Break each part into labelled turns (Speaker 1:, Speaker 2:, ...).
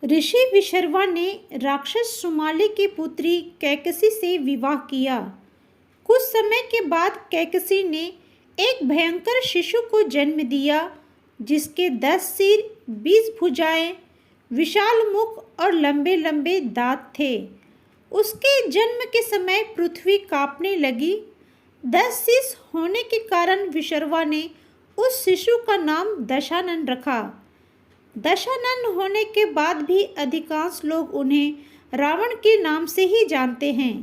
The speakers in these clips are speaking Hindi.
Speaker 1: ऋषि विशर्वा ने राक्षस सुमाली की पुत्री कैकसी से विवाह किया। कुछ समय के बाद कैकसी ने एक भयंकर शिशु को जन्म दिया, जिसके 10 सिर, 20 भुजाएं, विशाल मुख और लंबे लंबे दांत थे। उसके जन्म के समय पृथ्वी कांपने लगी। 10 शीश होने के कारण विशर्वा ने उस शिशु का नाम दशानन रखा। दशानन होने के बाद भी अधिकांश लोग उन्हें रावण के नाम से ही जानते हैं।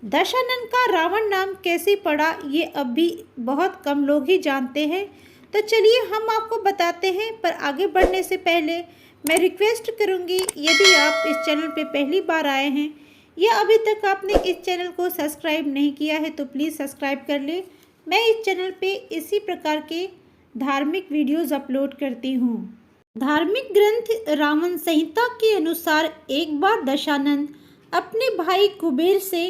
Speaker 1: दशानन का रावण नाम कैसे पड़ा, ये अब भी बहुत कम लोग ही जानते हैं। तो चलिए हम आपको बताते हैं, पर आगे बढ़ने से पहले मैं रिक्वेस्ट करूंगी, यदि आप इस चैनल पे पहली बार आए हैं या अभी तक आपने इस चैनल को सब्सक्राइब नहीं किया है तो प्लीज़ सब्सक्राइब कर ले। मैं इस चैनल पे इसी प्रकार के धार्मिक वीडियोज़ अपलोड करती हूँ। धार्मिक ग्रंथ रावण संहिता के अनुसार एक बार दशानन अपने भाई कुबेर से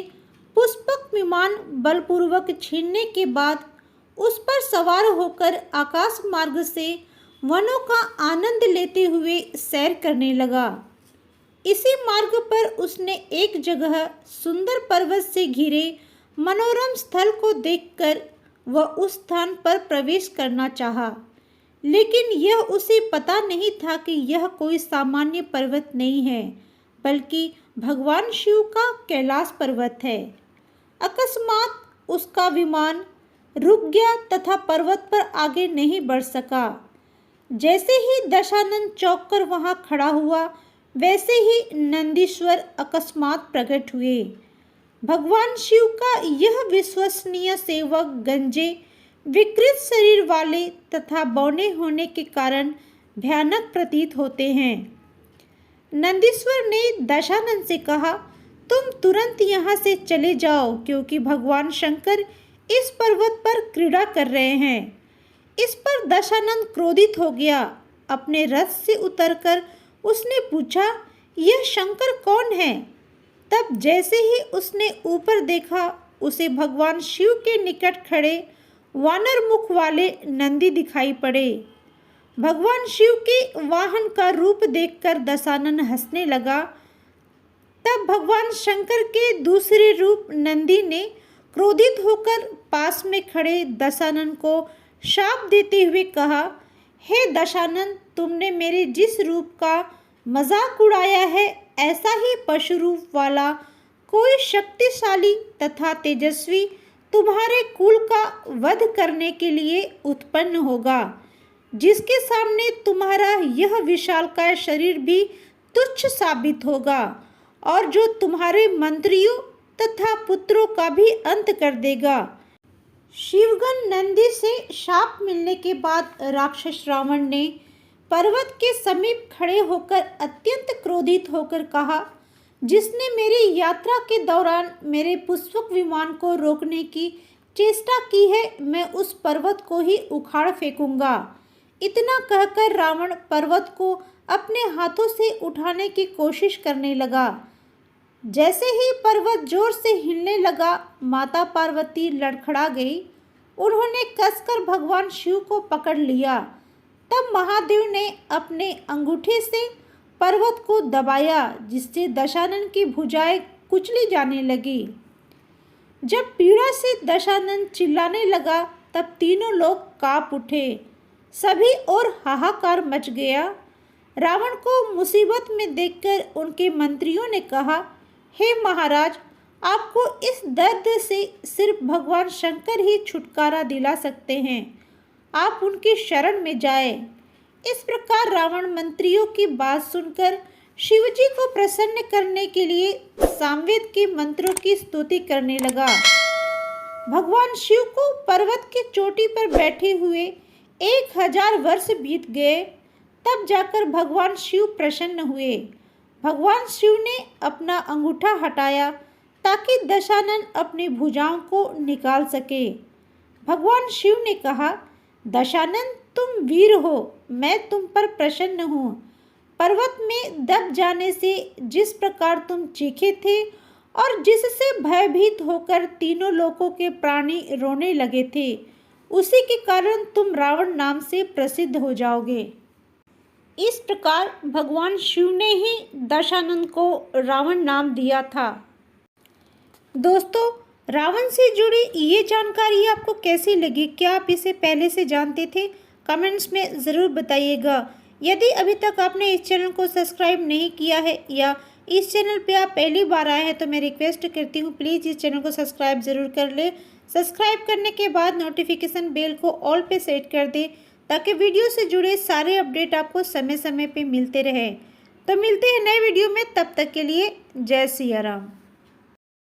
Speaker 1: पुष्पक विमान बलपूर्वक छीनने के बाद उस पर सवार होकर आकाश मार्ग से वनों का आनंद लेते हुए सैर करने लगा। इसी मार्ग पर उसने एक जगह सुंदर पर्वत से घिरे मनोरम स्थल को देखकर वह उस स्थान पर प्रवेश करना चाहा, लेकिन यह उसे पता नहीं था कि यह कोई सामान्य पर्वत नहीं है, बल्कि भगवान शिव का कैलाश पर्वत है। अकस्मात उसका विमान रुक गया तथा पर्वत पर आगे नहीं बढ़ सका। जैसे ही दशानन चौंक कर वहां खड़ा हुआ, वैसे ही नंदीश्वर अकस्मात प्रकट हुए। भगवान शिव का यह विश्वसनीय सेवक गंजे, विकृत शरीर वाले तथा बौने होने के कारण भयानक प्रतीत होते हैं। नंदीश्वर ने दशानन से कहा, तुम तुरंत यहाँ से चले जाओ, क्योंकि भगवान शंकर इस पर्वत पर क्रीड़ा कर रहे हैं। इस पर दशानन क्रोधित हो गया। अपने रथ से उतरकर उसने पूछा, यह शंकर कौन है? तब जैसे ही उसने ऊपर देखा, उसे भगवान शिव के निकट खड़े वानर मुख वाले नंदी दिखाई पड़े। भगवान शिव के वाहन का रूप देखकर दशानन हंसने लगा। तब भगवान शंकर के दूसरे रूप नंदी ने क्रोधित होकर पास में खड़े दशानन को शाप देते हुए कहा, हे दशानन, तुमने मेरे जिस रूप का मजाक उड़ाया है, ऐसा ही पशु रूप वाला कोई शक्तिशाली तथा तेजस्वी तुम्हारे कुल का वध करने के लिए उत्पन्न होगा, जिसके सामने तुम्हारा यह विशालकाय शरीर भी तुच्छ साबित होगा और जो तुम्हारे मंत्रियों तथा पुत्रों का भी अंत कर देगा। शिवगण नंदी से शाप मिलने के बाद राक्षस रावण ने पर्वत के समीप खड़े होकर अत्यंत क्रोधित होकर कहा, जिसने मेरी यात्रा के दौरान मेरे पुष्पक विमान को रोकने की चेष्टा की है, मैं उस पर्वत को ही उखाड़ फेंकूंगा। इतना कहकर रावण पर्वत को अपने हाथों से उठाने की कोशिश करने लगा। जैसे ही पर्वत जोर से हिलने लगा, माता पार्वती लड़खड़ा गई। उन्होंने कसकर भगवान शिव को पकड़ लिया। तब महादेव ने अपने अंगूठे से पर्वत को दबाया, जिससे दशानन की भुजाएं कुचली जाने लगी। जब पीड़ा से दशानन चिल्लाने लगा, तब तीनों लोग कांप उठे। सभी ओर हाहाकार मच गया। रावण को मुसीबत में देखकर उनके मंत्रियों ने कहा, हे महाराज, आपको इस दर्द से सिर्फ भगवान शंकर ही छुटकारा दिला सकते हैं। आप उनकी शरण में जाएं। इस प्रकार रावण मंत्रियों की बात सुनकर शिवजी को प्रसन्न करने के लिए सामवेद के मंत्रों की स्तुति करने लगा। भगवान शिव को पर्वत की चोटी पर बैठे हुए 1000 वर्ष बीत गए, तब जाकर भगवान शिव प्रसन्न हुए। भगवान शिव ने अपना अंगूठा हटाया ताकि दशानन अपनी भुजाओं को निकाल सके। भगवान शिव ने कहा, दशानन, तुम वीर हो, मैं तुम पर प्रसन्न हूँ। पर्वत में दब जाने से जिस प्रकार तुम चीखे थे और जिससे भयभीत होकर तीनों लोकों के प्राणी रोने लगे थे, उसी के कारण तुम रावण नाम से प्रसिद्ध हो जाओगे। इस प्रकार भगवान शिव ने ही दशानन को रावण नाम दिया था। दोस्तों, रावण से जुड़ी ये जानकारी आपको कैसी लगी? क्या आप इसे पहले से जानते थे? कमेंट्स में ज़रूर बताइएगा। यदि अभी तक आपने इस चैनल को सब्सक्राइब नहीं किया है या इस चैनल पे आप पहली बार आए हैं तो मैं रिक्वेस्ट करती हूँ प्लीज़ इस चैनल को सब्सक्राइब ज़रूर कर ले। सब्सक्राइब करने के बाद नोटिफिकेशन बेल को ऑल पे सेट कर दे ताकि वीडियो से जुड़े सारे अपडेट आपको समय समय पे मिलते रहे। तो मिलते हैं नए वीडियो में, तब तक के लिए जय सिया राम।